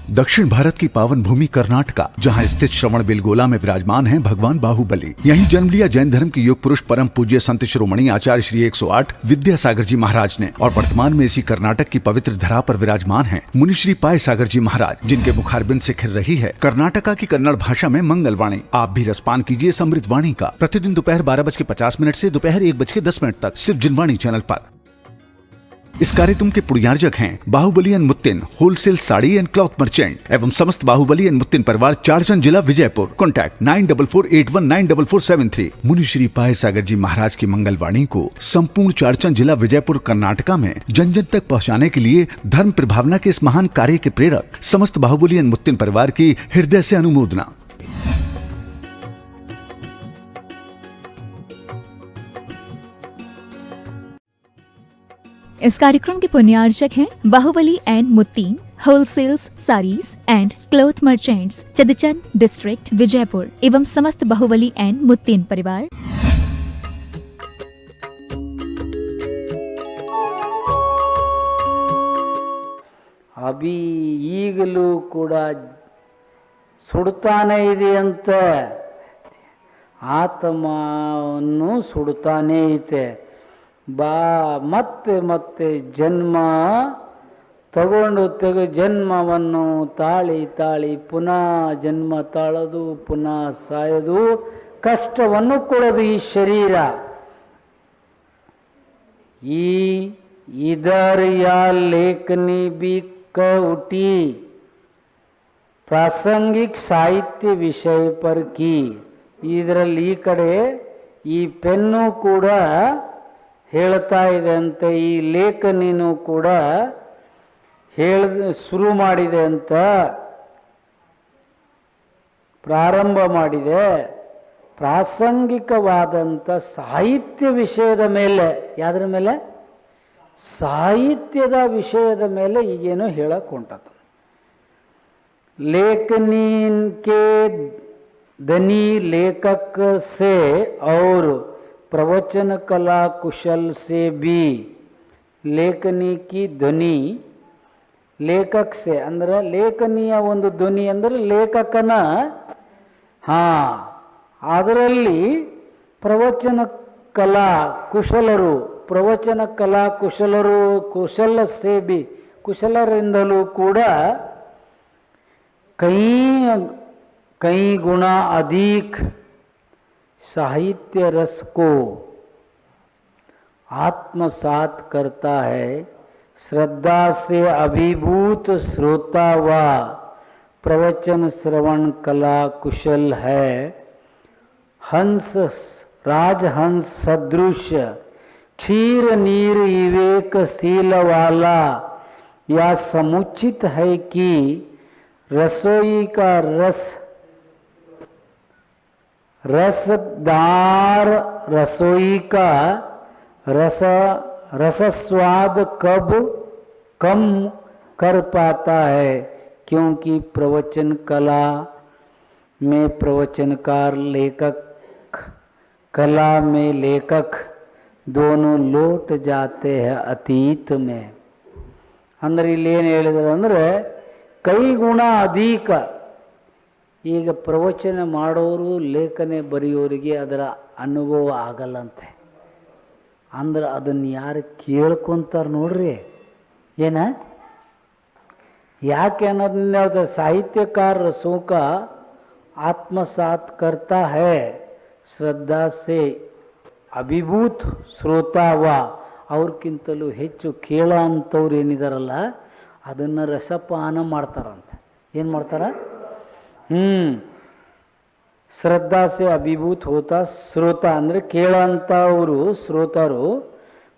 दक्षिण भारत की पावन भूमि कर्नाटका, जहां स्थित श्रवणबेलगोला में विराजमान हैं भगवान बाहुबली। यहीं जन्म लिया जैन धर्म के योग पुरुष परम पूज्य संत शिरोमणि आचार्य श्री 108 विद्यासागर जी महाराज ने। और वर्तमान में इसी कर्नाटक की पवित्र धरा पर विराजमान हैं मुनि श्री पाय सागर जी महाराज, जिनके मुखारबिंद से खिल रही है कर्नाटका की कन्नड़ भाषा में मंगलवाणी। आप भी रसपान कीजिए समृद्ध वाणी का प्रतिदिन दोपहर 12:50 से दोपहर 1:10 तक सिर्फ जिनवाणी चैनल पर। इस कार्यक्रम के पुण्यार्जक हैं Bahubali and Muttin wholesale sari and cloth merchant एवं समस्त बाहुबली एंड मुत्तिन परिवार, चारचंद जिला विजयपुर। कॉन्टैक्ट 9448194473। मुनि श्री पाय सागर जी महाराज की मंगलवाणी को संपूर्ण चारचंद जिला विजयपुर कर्नाटका में जन जन तक पहुंचाने के लिए धर्म प्रभावना के इस महान कार्य के प्रेरक समस्त बाहुबली एंड मुत्तिन परिवार की हृदय से अनुमोदना। इस कार्यक्रम के पुण्यार्चक हैं Bahubali and Muttin wholesales saris and cloth merchants, Chadchan district Vijayapur एवं समस्त बाहुबली एंड मुत्तीन परिवार। ಅಭಿ ಈಗಲೂ ಕೂಡ ಸುಡ್ತಾನೆ ಇದೆಯಂತೆ, ಆತ್ಮವನ್ನು ಸುಡ್ತಾನೇ ಐತೆ. ಮತ್ತೆ ಮತ್ತೆ ಜನ್ಮ ತಗೊಂಡು ಜನ್ಮವನ್ನು ತಾಳಿ ಪುನಃ ಜನ್ಮ ತಾಳೋದು, ಪುನಃ ಸಾಯೋದು, ಕಷ್ಟವನ್ನು ಕೊಡೋದು ಈ ಶರೀರ. इधर या लेखनी भी उठी प्रासंगिक साहित्य विषय पर की. ಇದರಲ್ಲಿ ಈ ಕಡೆ ಈ ಪೆನ್ನು ಕೂಡ ಹೇಳ್ತಾ ಇದೆ ಅಂತ, ಈ ಲೇಖನಿನೂ ಕೂಡ ಶುರು ಮಾಡಿದೆ ಅಂತ, ಪ್ರಾರಂಭ ಮಾಡಿದೆ ಪ್ರಾಸಂಗಿಕವಾದಂಥ ಸಾಹಿತ್ಯ ವಿಷಯದ ಮೇಲೆ. ಯಾವುದ್ರ ಮೇಲೆ? ಸಾಹಿತ್ಯದ ವಿಷಯದ ಮೇಲೆ ಈಗೇನು ಹೇಳಕ್ಕೆ ಹೊಂಟತು. लेखनी के धनी लेखक से और प्रवचन कला कुशल से भी. लेखनी की ಧ್ವನಿ ಲೇಖಕ್ ಸೆ ಅಂದ್ರೆ ಲೇಖನಿಯ ಒಂದು ಧ್ವನಿ ಅಂದರೆ ಲೇಖಕನ. ಅದರಲ್ಲಿ ಪ್ರವಚನ ಕಲಾ ಕುಶಲರು, ಪ್ರವಚನ ಕಲಾ ಕುಶಲರು, ಕುಶಲ ಸೇಬಿ ಕುಶಲರಿಂದಲೂ ಕೂಡ कई गुना अधिक साहित्य रस को आत्मसात करता है. श्रद्धा से अभिभूत श्रोता व प्रवचन श्रवण कला कुशल है. हंस राजहंस सदृश क्षीर नीर विवेकशील वाला या समुचित है कि रसोई का रसदार रसोई का रसस्वाद कब कम कर पाता है, क्योंकि प्रवचन कला में प्रवचनकार, लेखक कला में लेखक दोनों लौट जाते हैं अतीत में. ಅಂದ್ರೆ ಇಲ್ಲಿ ಏನು ಹೇಳಿದ್ರು ಅಂದರೆ ಕೈಗುಣ ಅಧಿಕ. ಈಗ ಪ್ರವಚನ ಮಾಡೋರು, ಲೇಖನೆ ಬರೆಯೋರಿಗೆ ಅದರ ಅನುಭವ ಆಗಲ್ಲಂತೆ. ಅಂದ್ರೆ ಅದನ್ನು ಯಾರು ಕೇಳ್ಕೊತಾರೆ ನೋಡ್ರಿ, ಏನ ಯಾಕೆ ಅನ್ನೋದನ್ನ ಹೇಳ್ತಾರೆ. ಸಾಹಿತ್ಯಕಾರ ಸೋಕ ಆತ್ಮಸಾತ್ ಕರ್ತಾ ಹೈ, ಶ್ರದ್ಧಾ ಸೆ ಅಭಿಭೂತ್ ಶ್ರೋತಾವ. ಅವ್ರಕ್ಕಿಂತಲೂ ಹೆಚ್ಚು ಕೇಳ ಅಂಥವ್ರು ಏನಿದಾರಲ್ಲ ಅದನ್ನು ರಸಪಾನ ಮಾಡ್ತಾರಂತೆ. ಏನು ಮಾಡ್ತಾರ? ಶ್ರದ್ಧಾ ಸೆ ಅಭಿಭೂತ್ ಹೋತಾ ಶ್ರೋತಾ ಅಂದರೆ ಕೇಳಂಥವರು ಶ್ರೋತರು.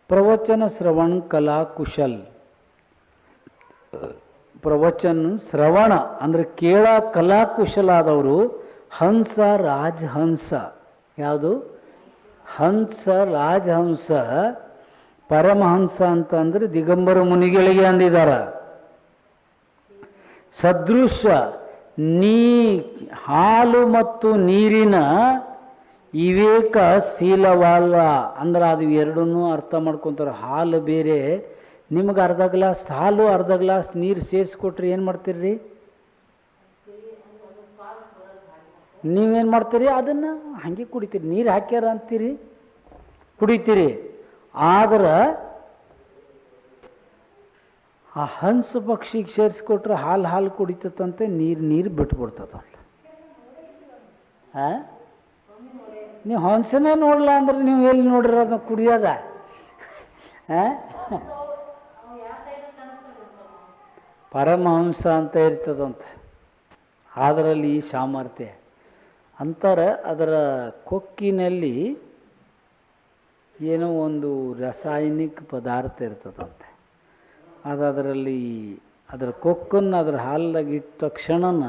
ಪ್ರವಚನ ಶ್ರವಣ ಕಲಾ ಕುಶಲ್, ಪ್ರವಚನ ಶ್ರವಣ ಅಂದರೆ ಕೇಳ ಕಲಾ ಕುಶಲಾದವರು. ಹಂಸ ರಾಜಹಂಸ, ಯಾವುದು? ಹಂಸ ರಾಜಹಂಸ ಪರಮಹಂಸ ಅಂತಂದರೆ ದಿಗಂಬರ ಮುನಿಗಳಿಗೆ ಅಂದಿದ್ದಾರೆ. ಸದೃಶ ಹಾಲು ಮತ್ತು ನೀರಿನ ವಿವೇಕಶೀಲವಲ್ಲ ಅಂದ್ರೆ ಅದು ಎರಡನ್ನೂ ಅರ್ಥ ಮಾಡ್ಕೊತಾರೆ. ಹಾಲು ಬೇರೆ, ನಿಮಗೆ ಅರ್ಧ ಗ್ಲಾಸ್ ಹಾಲು ಅರ್ಧ ಗ್ಲಾಸ್ ನೀರು ಸೇರಿಸ್ಕೊಟ್ರಿ ಏನು ಮಾಡ್ತೀರಿ? ನೀವೇನು ಮಾಡ್ತೀರಿ ಅದನ್ನು ಹಾಗೆ ಕುಡಿತೀರಿ, ನೀರು ಹಾಕ್ಯಾರ ಅಂತೀರಿ ಕುಡಿತೀರಿ. ಆದ್ರೆ ಆ ಹಂಸ ಪಕ್ಷಿಗೆ ಸೇರಿಸ್ಕೊಟ್ರೆ ಹಾಲು ಕುಡಿತದಂತೆ, ನೀರು ಬಿಟ್ಬಿಡ್ತದಂತ. ಹಾಂ, ನೀವು ಹಂಸನೇ ನೋಡಲ್ಲ ಅಂದ್ರೆ ನೀವು ಎಲ್ಲಿ ನೋಡ್ರಿ ಅದನ್ನ ಕುಡಿಯೋದ? ಹಾಂ, ಪರಮಹಂಸ ಅಂತ ಇರ್ತದಂತೆ, ಅದರಲ್ಲಿ ಈ ಸಾಮರ್ಥ್ಯ ಅಂತಾರೆ. ಅದರ ಕೊಕ್ಕಿನಲ್ಲಿ ಏನೋ ಒಂದು ರಾಸಾಯನಿಕ ಪದಾರ್ಥ ಇರ್ತದಂತೆ. ಅದರಲ್ಲಿ ಅದರ ಕೊಕ್ಕನ್ನು ಅದರ ಹಾಲ್ದಾಗ ಇಟ್ಟ ತಕ್ಷಣನ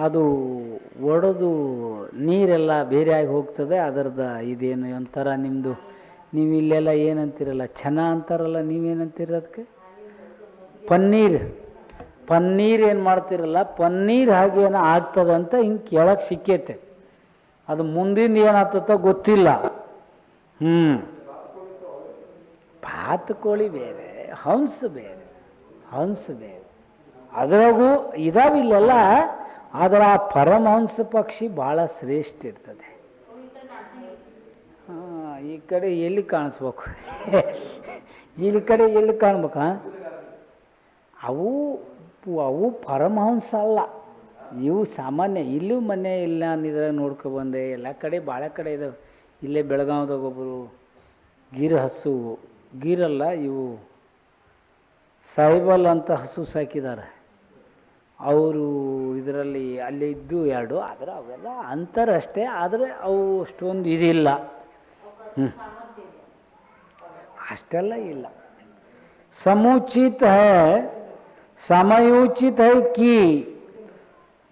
ಅದು ಒಡೆದು ನೀರೆಲ್ಲ ಬೇರೆಯಾಗಿ ಹೋಗ್ತದೆ. ಅದರದ ಇದೇನು ಒಂಥರ ನಿಮ್ಮದು, ನೀವು ಇಲ್ಲೆಲ್ಲ ಏನಂತೀರಲ್ಲ, ಚೆನ್ನ ಅಂತಾರಲ್ಲ, ನೀವೇನಂತೀರ ಅದಕ್ಕೆ? ಪನ್ನೀರ್ ಏನು ಮಾಡ್ತಿರಲ್ಲ, ಪನ್ನೀರ್ ಹಾಗೇನೋ ಆಗ್ತದಂತ ಹಿಂಗೆ ಕೇಳಕ್ಕೆ ಸಿಕ್ಕೈತೆ. ಅದು ಮುಂದಿಂದ ಏನಾಗ್ತದ ಗೊತ್ತಿಲ್ಲ. ಬಾತುಕೋಳಿ ಬೇರೆ, ಹಂಸ ಬೇರೆ, ಅದರಾಗೂ ಇದಾವಿಲ್ಲೆಲ್ಲ. ಆದರೆ ಆ ಪರಮಹಂಸ ಪಕ್ಷಿ ಭಾಳ ಶ್ರೇಷ್ಠ ಇರ್ತದೆ. ಈ ಕಡೆ ಎಲ್ಲಿ ಕಾಣಿಸ್ಬೇಕು? ಈ ಕಡೆ ಎಲ್ಲಿ ಕಾಣ್ಬೇಕಾ? ಅವು ಪರಮಹಂಸ ಅಲ್ಲ, ಇವು ಸಾಮಾನ್ಯ. ಇಲ್ಲೂ ಮನೆ ಇಲ್ಲ ಇದ್ರಾಗ ನೋಡ್ಕೊಬಂದೆ, ಎಲ್ಲ ಕಡೆ ಭಾಳ ಕಡೆ ಇದಾವೆ. ಇಲ್ಲೇ ಬೆಳಗಾವ್ದಾಗ ಒಬ್ಬರು ಹಸು, ಗೀರಲ್ಲ ಇವು ಸಾಯಿಬಲ್ ಅಂತ ಹಸು ಸಾಕಿದ್ದಾರೆ. ಅವರು ಇದರಲ್ಲಿ ಅಲ್ಲಿ ಇದ್ದು ಎರಡು, ಆದರೆ ಅವೆಲ್ಲ ಅಂತರಷ್ಟೇ. ಆದರೆ ಅವು ಅಷ್ಟೊಂದು ಇದಿಲ್ಲ, ಅಷ್ಟೆಲ್ಲ ಇಲ್ಲ. ಸಮಯೋಚಿತ ಹೈ ಕಿ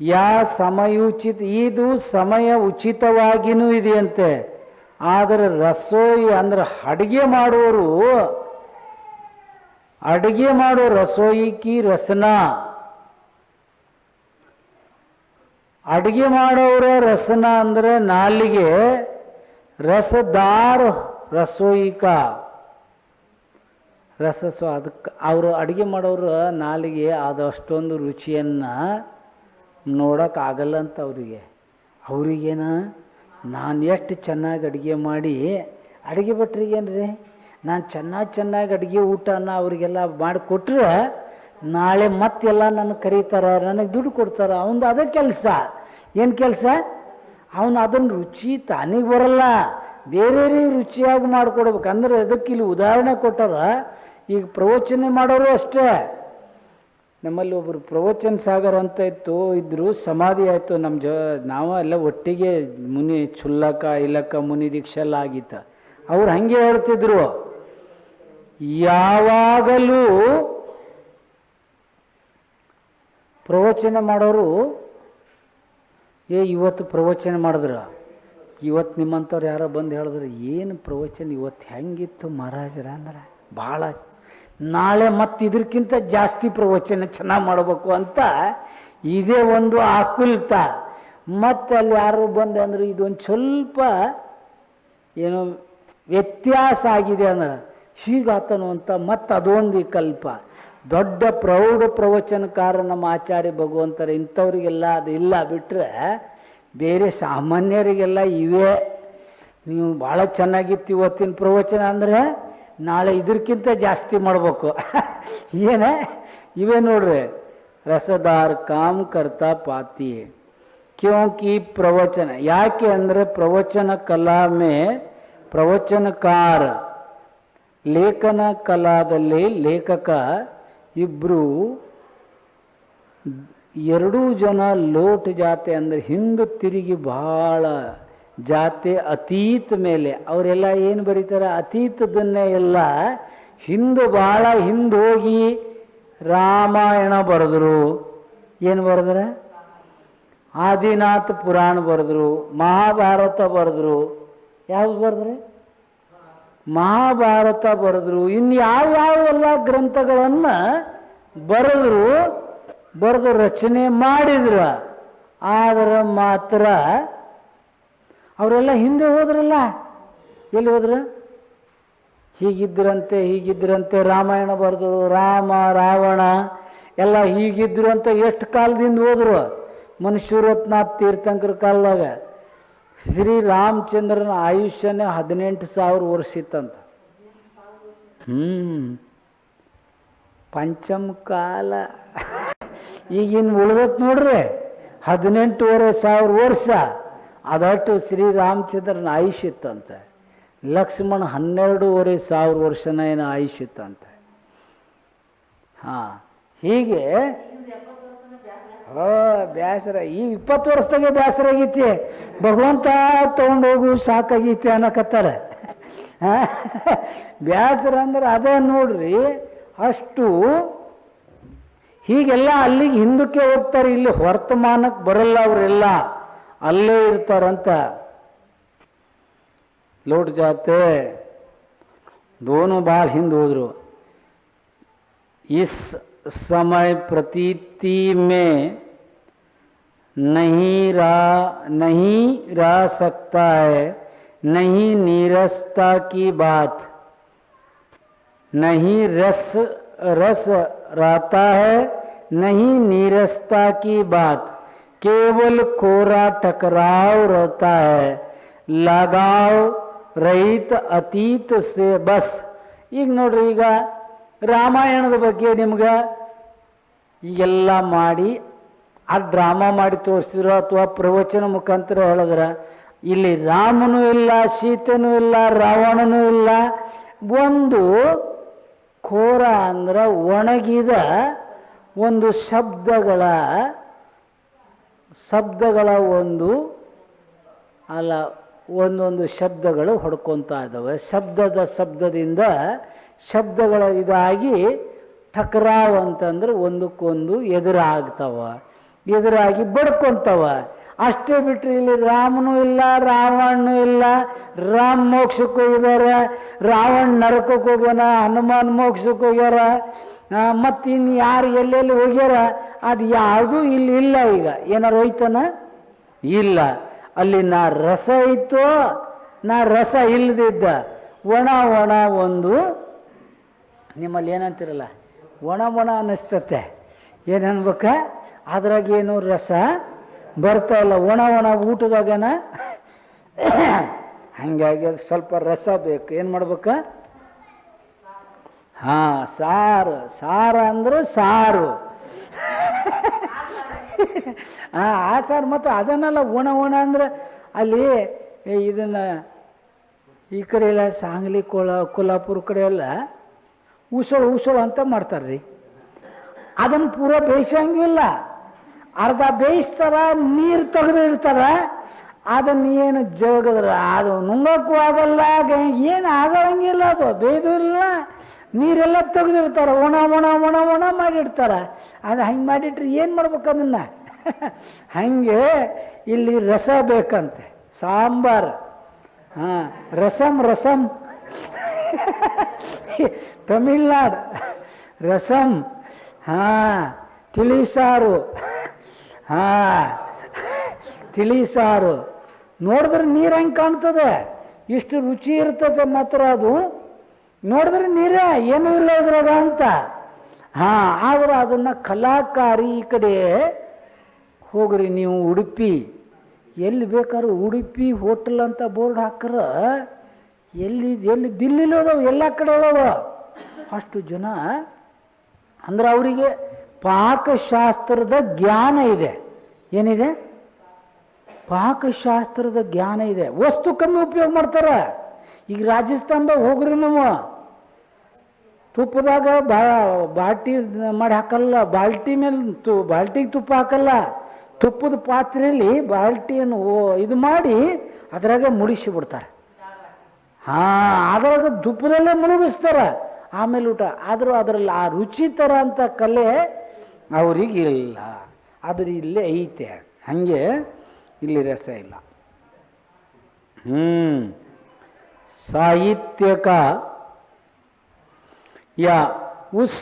ಯಾ ಸಮಯೋಚಿತ, ಇದು ಸಮಯ ಉಚಿತವಾಗಿಯೂ ಇದೆಯಂತೆ. ಆದರೆ ರಸೋಯಿ ಅಂದ್ರೆ ಅಡುಗೆ ಮಾಡೋ ರಸೋಯಿ ಕಿ ರಸನಾ, ಅಡುಗೆ ಮಾಡೋರ ರಸನ ಅಂದರೆ ನಾಲಿಗೆ, ರಸದಾರ್ ರಸೋಯಿಕ ಅದಕ್ಕೆ ಅವರು ಅಡುಗೆ ಮಾಡೋರು ನಾಲಿಗೆ ಅದು ಅಷ್ಟೊಂದು ರುಚಿಯನ್ನು ನೋಡೋಕ್ಕಾಗಲ್ಲ ಅಂತ ಅವ್ರಿಗೇನ ನಾನು ಎಷ್ಟು ಚೆನ್ನಾಗಿ ಅಡುಗೆ ಮಾಡಿ, ಅಡುಗೆ ಭಟ್ರಿಗೇನ್ರಿ ನಾನು ಚೆನ್ನಾಗಿ ಅಡುಗೆ ಊಟನ ಅವರಿಗೆಲ್ಲ ಮಾಡಿಕೊಟ್ರೆ ನಾಳೆ ಮತ್ತೆಲ್ಲ ನನಗೆ ಕರೀತಾರೆ, ನನಗೆ ದುಡ್ಡು ಕೊಡ್ತಾರೆ. ಅವನು ಅದೇ ಕೆಲಸ. ಏನು ಕೆಲಸ? ಅವನು ಅದನ್ನು ರುಚಿ ತಾನಿಗೆ ಬರಲ್ಲ, ಬೇರೆಯವ್ರಿಗೆ ರುಚಿಯಾಗಿ ಮಾಡಿಕೊಡ್ಬೇಕು. ಅಂದ್ರೆ ಅದಕ್ಕೆ ಇಲ್ಲಿ ಉದಾಹರಣೆ ಕೊಟ್ಟಾರ. ಈಗ ಪ್ರವಚನ ಮಾಡೋರು ಅಷ್ಟೇ. ನಮ್ಮಲ್ಲಿ ಒಬ್ಬರು ಪ್ರವಚನ ಸಾಗರ್ ಅಂತ ಇದ್ರು, ಸಮಾಧಿ ಆಯಿತು. ನಾವು ಎಲ್ಲ ಒಟ್ಟಿಗೆ ಮುನಿ ಚುಲ್ಲಕ ಇಲಕ್ಕ ಮುನಿ ದೀಕ್ಷೆ ಎಲ್ಲ ಆಗಿತ್ತು. ಅವ್ರು ಹಂಗೆ ಹೇಳ್ತಿದ್ರು, ಯಾವಾಗಲೂ ಪ್ರವಚನ ಮಾಡೋರು ಇವತ್ತು ಪ್ರವಚನ ಮಾಡಿದ್ರು, ಇವತ್ತು ನಿಮ್ಮಂಥವ್ರು ಯಾರೋ ಬಂದು ಹೇಳಿದ್ರು, ಏನು ಪ್ರವಚನ ಇವತ್ತು ಹೆಂಗಿತ್ತು ಮಹಾರಾಜರ ಅಂದ್ರೆ ಭಾಳ, ನಾಳೆ ಮತ್ತು ಇದಕ್ಕಿಂತ ಜಾಸ್ತಿ ಪ್ರವಚನ ಚೆನ್ನಾಗಿ ಮಾಡಬೇಕು ಅಂತ ಇದೇ ಒಂದು ಆಕುಲ್ತ. ಮತ್ತು ಅಲ್ಲಿ ಯಾರು ಬಂದು ಅಂದ್ರೆ ಇದೊಂದು ಸ್ವಲ್ಪ ಏನೋ ವ್ಯತ್ಯಾಸ ಆಗಿದೆ ಅಂದ್ರೆ ಹೀಗಾತನು ಅಂತ ಮತ್ತು ಅದೊಂದು ಕಲ್ಪ. ದೊಡ್ಡ ಪ್ರೌಢ ಪ್ರವಚನಕಾರ ನಮ್ಮ ಆಚಾರ್ಯ ಭಗವಂತರ ಇಂಥವ್ರಿಗೆಲ್ಲ ಅದು ಇಲ್ಲ. ಬಿಟ್ಟರೆ ಬೇರೆ ಸಾಮಾನ್ಯರಿಗೆಲ್ಲ ಇವೇ. ನೀವು ಭಾಳ ಚೆನ್ನಾಗಿತ್ತು ಇವತ್ತಿನ ಪ್ರವಚನ ಅಂದರೆ ನಾಳೆ ಇದಕ್ಕಿಂತ ಜಾಸ್ತಿ ಮಾಡಬೇಕು. ಏನೇ ಇವೇ ನೋಡ್ರಿ, ರಸದಾರ್ ಕಾಮ್ ಕರ್ತಾ ಪಾತಿ ಕ್ಯೋಂಕಿ ಪ್ರವಚನ. ಯಾಕೆ ಅಂದರೆ ಪ್ರವಚನ ಕಲಾಮೆ ಪ್ರವಚನಕಾರ, ಲೇಖನ ಕಲಾದಲ್ಲಿ ಲೇಖಕ ಇಬ್ಬರು, ಎರಡೂ ಜನ ಲೋಟ್ ಜಾತೆ ಅಂದರೆ ಹಿಂದೆ ತಿರುಗಿ ಭಾಳ ಜಾತೆ ಅತೀತ ಮೇಲೆ. ಅವರೆಲ್ಲ ಏನು ಬರೀತಾರೆ? ಅತೀತದನ್ನೇ ಎಲ್ಲ ಭಾಳ ಹಿಂದೋಗಿ ರಾಮಾಯಣ ಬರೆದ್ರು. ಏನು ಬರೆದ್ರೆ? ಆದಿನಾಥ ಪುರಾಣ ಬರೆದ್ರು, ಮಹಾಭಾರತ ಬರೆದ್ರು. ಯಾವ್ದು ಬರೆದ್ರೆ? ಮಹಾಭಾರತ ಬರೆದ್ರು. ಇನ್ನು ಯಾವ್ಯಾವ ಎಲ್ಲ ಗ್ರಂಥಗಳನ್ನು ಬರೆದು ರಚನೆ ಮಾಡಿದ್ರು. ಆದರೆ ಮಾತ್ರ ಅವರೆಲ್ಲ ಹಿಂದೆ ಹೋದ್ರಲ್ಲ. ಎಲ್ಲಿ ಹೋದ್ರು? ಹೀಗಿದ್ರಂತೆ ರಾಮಾಯಣ ಬರೆದ್ರು, ರಾಮ ರಾವಣ ಎಲ್ಲ ಹೀಗಿದ್ರು ಅಂತ ಎಷ್ಟು ಕಾಲದಿಂದ ಹೋದ್ರು? ಮನುಷ್ಯರತ್ನಾಥ್ ತೀರ್ಥಂಕರ ಕಾಲದಾಗ ಶ್ರೀರಾಮಚಂದ್ರನ ಆಯುಷ್ಯನೇ 18,000 ವರ್ಷ ಇತ್ತಂತ. ಪಂಚಮ ಕಾಲ ಈಗಿನ ಉಳ್ದತ್ ನೋಡ್ರಿ 18,500 ವರ್ಷ. ಅದಟ್ಟು ಶ್ರೀರಾಮಚಂದ್ರನ ಆಯುಷ್ಯ ಇತ್ತಂತೆ. ಲಕ್ಷ್ಮಣ 12,500 ವರ್ಷನ ಏನು ಆಯುಷ್ಯ ಇತ್ತಂತೆ. ಹಾಂ, ಹೀಗೆ ಬೇಸರ. ಈ 20 ವರ್ಷದಾಗೆ ಬೇಸರ ಆಗೈತಿ. ಭಗವಂತ ತೊಗೊಂಡೋಗು ಸಾಕಾಗೈತಿ ಅನ್ನಕತ್ತಾರೆ. ಬೇಸರ ಅಂದ್ರೆ ಅದೇ ನೋಡ್ರಿ. ಅಷ್ಟು ಹೀಗೆಲ್ಲ ಅಲ್ಲಿಗೆ ಹಿಂದಕ್ಕೆ ಹೋಗ್ತಾರೆ. ಇಲ್ಲಿ ವರ್ತಮಾನಕ್ಕೆ ಬರಲ್ಲ, ಅವರೆಲ್ಲ ಅಲ್ಲೇ ಇರ್ತಾರಂತ. ಲೋಟ್ ಜಾತೆ ದೋನೋ ಭಾಳ ಹಿಂದೆ ಹೋದ್ರು. इस समय प्रतीति में नहीं रह सकता है, नहीं नीरसता की बात, नहीं रस रहता है, नहीं नीरसता की बात, केवल कोरा टकराव रहता है, लगाव रहित अतीत से बस. ಈಗ ನೋಡ್ರಿ, ಈಗ ರಾಮಾಯಣದ ಬಗ್ಗೆ ನಿಮ್ಗೆ ಈಗೆಲ್ಲ ಮಾಡಿ ಆ ಡ್ರಾಮಾ ಮಾಡಿ ತೋರಿಸಿದ್ರು ಅಥವಾ ಪ್ರವಚನ ಮುಖಾಂತರ ಹೇಳಿದ್ರೆ, ಇಲ್ಲಿ ರಾಮನೂ ಇಲ್ಲ, ಸೀತೆನೂ ಇಲ್ಲ, ರಾವಣನೂ ಇಲ್ಲ. ಒಂದು ಕೋರ ಅಂದ್ರೆ ಒಣಗಿದ ಒಂದು ಶಬ್ದಗಳ ಒಂದೊಂದು ಶಬ್ದಗಳು ಹೊಡ್ಕೊತಾ ಇದ್ದಾವೆ. ಶಬ್ದದಿಂದ ಶಬ್ದಗಳ ಇದಾಗಿ ಟಕರಾವ್ ಅಂತಂದ್ರೆ ಒಂದಕ್ಕೊಂದು ಎದುರಾಗಿ ಬಡ್ಕೊಂತವ. ಅಷ್ಟೇ ಬಿಟ್ಟರೆ ಇಲ್ಲಿ ರಾಮನೂ ಇಲ್ಲ, ರಾವಣನೂ ಇಲ್ಲ. ರಾಮ್ ಮೋಕ್ಷಕ್ಕೆ ಹೋಗಿದ್ದಾರೆ, ರಾವಣ ನರಕಕ್ಕೆ ಹೋಗ್ಯಾನ, ಹನುಮಾನ್ ಮೋಕ್ಷಕ್ಕೆ ಹೋಗ್ಯಾರ, ಮತ್ತು ಇನ್ನು ಯಾರು ಎಲ್ಲೆಲ್ಲಿ ಹೋಗ್ಯಾರ ಅದು ಯಾವುದೂ ಇಲ್ಲಿ ಇಲ್ಲ. ಈಗ ಏನಾರು ಹೋಯ್ತಾನ? ಇಲ್ಲ. ಅಲ್ಲಿ ನಾ ರಸ ಇತ್ತು, ನಾ ರಸ ಇಲ್ಲದಿದ್ದ ಒಣ ಒಂದು ನಿಮ್ಮಲ್ಲಿ ಏನಂತಿರಲ್ಲ, ಒಣ ಅನ್ನಿಸ್ತತೆ. ಏನು ಅನ್ಬೇಕ? ಅದ್ರಾಗೇನು ರಸ ಬರ್ತಾ ಇಲ್ಲ. ಒಣ ಊಟದಾಗನ ಹಾಗಾಗಿ ಅದು ಸ್ವಲ್ಪ ರಸ ಬೇಕು. ಏನು ಮಾಡ್ಬೇಕ? ಹಾಂ, ಸಾರು ಅಂದ್ರೆ ಸಾರು. ಆ ಸಾರು ಮತ್ತು ಅದನ್ನೆಲ್ಲ ಒಣ ಅಂದ್ರೆ ಅಲ್ಲಿ ಇದನ್ನು ಈ ಕಡೆ ಎಲ್ಲ ಸಾಂಗ್ಲಿ ಕೊಲ್ಹಾಪುರ ಕಡೆ ಎಲ್ಲ ಉಸಳು ಅಂತ ಮಾಡ್ತಾರ್ರಿ. ಅದನ್ನು ಪೂರ ಬೇಯಿಸಂಗಿಲ್ಲ, ಅರ್ಧ ಬೇಯಿಸ್ತಾರ, ನೀರು ತೆಗೆದಿಡ್ತಾರ. ಅದನ್ನು ಏನು ಜಗದ್ರ ಅದು ನುಂಗಕ್ಕೂ ಆಗಲ್ಲ, ಏನು ಆಗಂಗಿಲ್ಲ. ಅದು ಬೇಯ್ದಿಲ್ಲ, ನೀರೆಲ್ಲ ತೆಗೆದಿರ್ತಾರೆ, ಒಣ ಮಾಡಿರ್ತಾರ. ಅದು ಹಂಗೆ ಮಾಡಿಟ್ರೆ ಏನು ಮಾಡ್ಬೇಕು ಅದನ್ನು? ಹಾಗೆ ಇಲ್ಲಿ ರಸ ಬೇಕಂತೆ. ಸಾಂಬಾರು, ಹಾಂ, ರಸಂ ತಮಿಳ್ನಾಡು ರಸಂ, ಹಾಂ, ತಿಳಿಸಾರು, ಹಾಂ, ತಿಳಿಸಾರು. ನೋಡಿದ್ರೆ ನೀರು ಹೆಂಗೆ ಕಾಣ್ತದೆ, ಇಷ್ಟು ರುಚಿ ಇರ್ತದೆ. ಮಾತ್ರ ಅದು ನೋಡಿದ್ರೆ ನೀರೇ, ಏನೂ ಇಲ್ಲ ಇದ್ರಾಗ ಅಂತ. ಹಾಂ, ಆದ್ರೆ ಅದನ್ನು ಕಲಾಕಾರಿ ಈ ಕಡೆ ಹೋಗ್ರಿ ನೀವು, ಉಡುಪಿ ಎಲ್ಲಿ ಬೇಕಾದ್ರೂ ಉಡುಪಿ ಹೋಟೆಲ್ ಅಂತ ಬೋರ್ಡ್ ಹಾಕ್ರ, ಎಲ್ಲಿ ದಿಲ್ಲಿಲಿ ಹೋದವು, ಎಲ್ಲ ಕಡೆ ಹೋದವ. ಅಷ್ಟು ಜನ ಅಂದ್ರೆ ಅವರಿಗೆ ಪಾಕಶಾಸ್ತ್ರದ ಜ್ಞಾನ ಇದೆ. ಏನಿದೆ? ಪಾಕಶಾಸ್ತ್ರದ ಜ್ಞಾನ ಇದೆ. ವಸ್ತು ಕಮ್ಮಿ ಉಪಯೋಗ ಮಾಡ್ತಾರೆ. ಈಗ ರಾಜಸ್ಥಾನದಾಗ ಹೋಗ್ರಿ ನಾವು, ತುಪ್ಪದಾಗ ಬಾಟಿ ಮಾಡಿ ಹಾಕಲ್ಲ, ಬಾಲ್ಟಿ ಮೇಲೆ ಬಾಲ್ಟಿಗೆ ತುಪ್ಪ ಹಾಕಲ್ಲ. ತುಪ್ಪದ ಪಾತ್ರೆಯಲ್ಲಿ ಬಾಲ್ಟಿಯನ್ನು ಇದು ಮಾಡಿ ಅದರಾಗ ಮುಡಿಸಿ ಬಿಡ್ತಾರೆ. ಹಾಂ, ಅದರಾಗ ತುಪ್ಪದಲ್ಲೇ ಮುಳುಗಿಸ್ತಾರೆ, ಆಮೇಲೆ ಊಟ. ಆದರೂ ಅದರಲ್ಲಿ ಆ ರುಚಿ ಥರ ಅಂತ ಕಲೆ ಅವರಿಗಿಲ್ಲ. ಆದ್ರೆ ಇಲ್ಲೇ ಐತೆ. ಹಾಗೆ ಇಲ್ಲಿ ರಸ ಇಲ್ಲ. साहित्य का या उस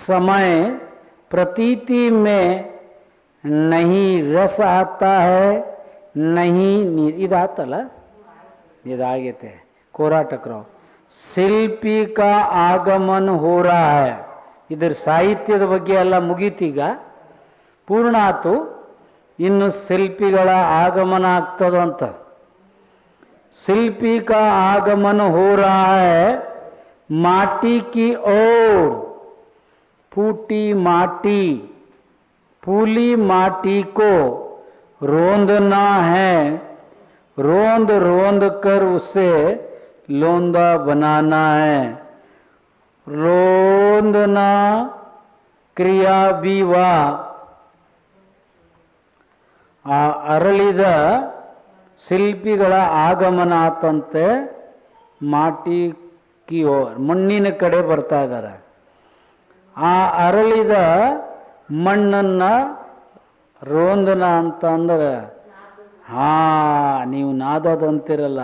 समय प्रतीति में नहीं रस आता है, नहीं इदातಲ್ಲ, ಇದಾಗೈತೆ ಕೋರಾ ಟಕರಾವ್. ಶಿಲ್ಪಿ ಕಾ ಆಗಮನ ಹೋ ರಹಾ ಹೈ. ಇದ್ರ ಸಾಹಿತ್ಯದ ಬಗ್ಗೆ ಎಲ್ಲ ಮುಗೀತೀಗ, ಪೂರ್ಣ ಆತು. ಇನ್ನು ಶಿಲ್ಪಿಗಳ ಆಗಮನ ಆಗ್ತದಂತ. शिल्पी का आगमन हो रहा है माटी की ओर. फूटी माटी, फूली माटी को रोंदना है. रोंद रोंद कर उसे लोंदा बनाना है. रोंदना क्रिया भी वा. ಅರಳಿದ ಶಿಲ್ಪಿಗಳ ಆಗಮನ ಆತಂತೆ. ಮಾಟಿ ಕಿಯೋ ಮಣ್ಣಿನ ಕಡೆ ಬರ್ತಾ ಇದ್ದಾರೆ. ಆ ಅರಳಿದ ಮಣ್ಣನ್ನು ರೋಂದನ ಅಂತಂದ್ರೆ ನೀವು ನಾದದಂತಿರಲ್ಲ.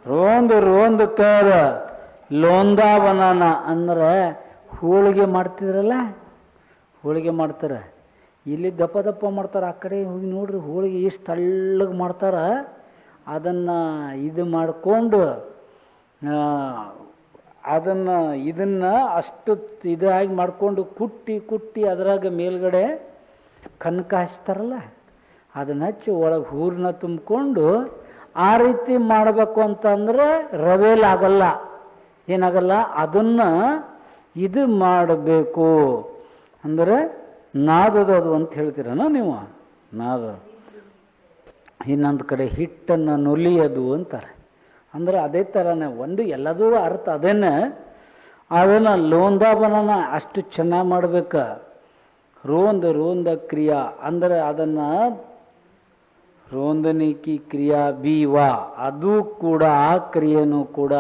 ರೋಂದ್ ಕರ್ ಲೋಂದಾವನ ಅಂದ್ರೆ ಹೋಳಿಗೆ ಮಾಡ್ತಿದ್ರಲ್ಲ, ಹೋಳಿಗೆ ಮಾಡ್ತಾರೆ. ಇಲ್ಲಿ ದಪ್ಪ ದಪ್ಪ ಮಾಡ್ತಾರೆ, ಆ ಕಡೆ ಹೋಗಿ ನೋಡ್ರಿ ಹೋಳಿಗೆ ಎಷ್ಟು ತಳ್ಳಗೆ ಮಾಡ್ತಾರೆ. ಅದನ್ನು ಇದು ಮಾಡಿಕೊಂಡು ಇದನ್ನು ಅಷ್ಟು ಇದಾಗಿ ಮಾಡಿಕೊಂಡು ಕುಟ್ಟಿ ಅದರಾಗ ಮೇಲ್ಗಡೆ ಕನಕ ಹಚ್ತಾರಲ್ಲ, ಅದನ್ನು ಹಚ್ಚಿ ಒಳಗೆ ಹೂರನ್ನ ತುಂಬಿಕೊಂಡು ಆ ರೀತಿ ಮಾಡಬೇಕು ಅಂತಂದ್ರೆ ರವೆಲಾಗಲ್ಲ, ಏನಾಗಲ್ಲ. ಅದನ್ನು ಇದು ಮಾಡಬೇಕು ಅಂದರೆ ನಾದದದು ಅಂತ ಹೇಳ್ತೀರನ ನೀವು. ನಾದ ಇನ್ನೊಂದು ಕಡೆ ಹಿಟ್ಟನ್ನು ನುಲಿಯೋದು ಅಂತಾರೆ. ಅಂದರೆ ಅದೇ ಥರನೇ ಒಂದು ಎಲ್ಲದೂ ಅರ್ಥ ಅದೇನೆ. ಅದನ್ನು ಲೋಂದಾಬನ ಅಷ್ಟು ಚೆನ್ನಾಗಿ ಮಾಡ್ಬೇಕು. ರೋಂದ ಕ್ರಿಯಾ ಅಂದರೆ ಅದನ್ನು ರೋಂದನಿಕಿ ಕ್ರಿಯಾ ಬೀವಾ, ಅದು ಕೂಡ ಆ ಕ್ರಿಯೆನೂ ಕೂಡ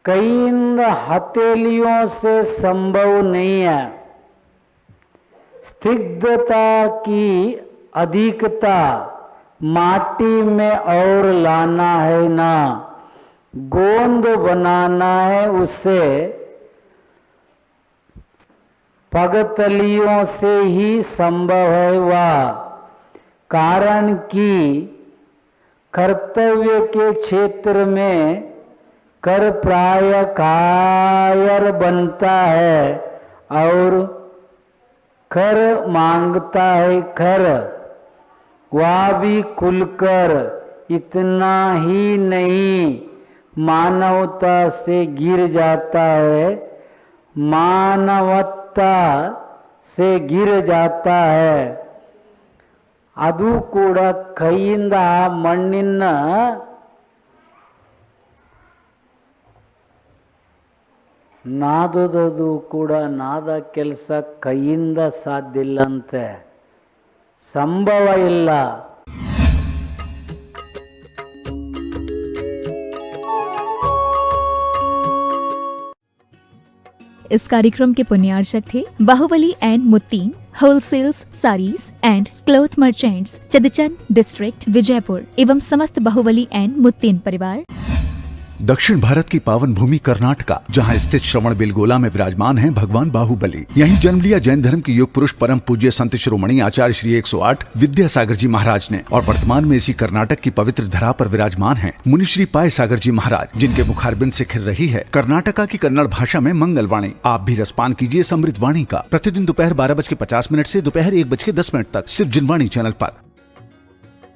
ಕೈಯಿಂದ ಹಥೇಲಿಯೋं से संभव नहीं है. स्निग्धता की अधिकता माटी में और लाना है ना, गोंद बनाना है उसे पगतलियों से ही संभव है वह. कारण कि कर्तव्य के क्षेत्र में कर प्राय कायर बनता है और कर मांगता है खर. वह भी खुलकर इतना ही नहीं मानवता से गिर जाता है, मानवता से गिर जाता है. ಅದು ಕೂಡ ಕೈಯಿಂದ ಮಣ್ಣಿನ ನಾದದದು ಕೂಡ ನಾದ ಕೆಲಸ ಕೈಯಿಂದ ಸಾಧ್ಯ ಇಲ್ಲಂತೆ, ಸಂಭವ ಇಲ್ಲ. इस कार्यक्रम के पुण्यार्चक थे Bahubali and Muttin wholesales saris and cloth merchants, Chadchan district, Vijayapur एवं समस्त बाहुबली एंड मुत्तीन परिवार. दक्षिण भारत की पावन भूमि कर्नाटका, जहां स्थित श्रवणबेलगोला में विराजमान हैं भगवान बाहुबली। यहीं जन्म लिया जैन धर्म के योग पुरुष परम पूज्य संत शिरोमणि आचार्य श्री 108 विद्यासागर जी महाराज ने, और वर्तमान में इसी कर्नाटक की पवित्र धरा पर विराजमान हैं मुनि श्री पाय सागर जी महाराज, जिनके मुखारबिंद से खिल रही है कर्नाटका की कन्नड़ भाषा में मंगलवाणी। आप भी रसपान कीजिए समृद्ध वाणी का प्रतिदिन दोपहर 12:50 से दोपहर 1:10 तक सिर्फ जिनवाणी चैनल पर।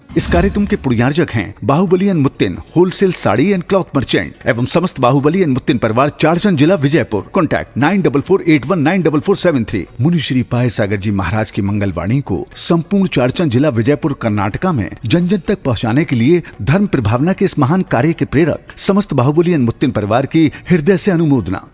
इस कार्यक्रम के पुण्यार्चक हैं Bahubali and Muttin wholesale sari and cloth merchant एवं समस्त बाहुबली एंड मुत्तीन परिवार, चारचन जिला विजयपुर। कॉन्टैक्ट 9448194473। मुनि श्री पाय सागर जी महाराज की मंगलवाणी को संपूर्ण चारचन जिला विजयपुर कर्नाटका में जन जन तक पहुंचाने के लिए धर्म प्रभावना के इस महान कार्य के प्रेरक समस्त बाहुबली एंड मुत्तीन परिवार की हृदय से अनुमोदना।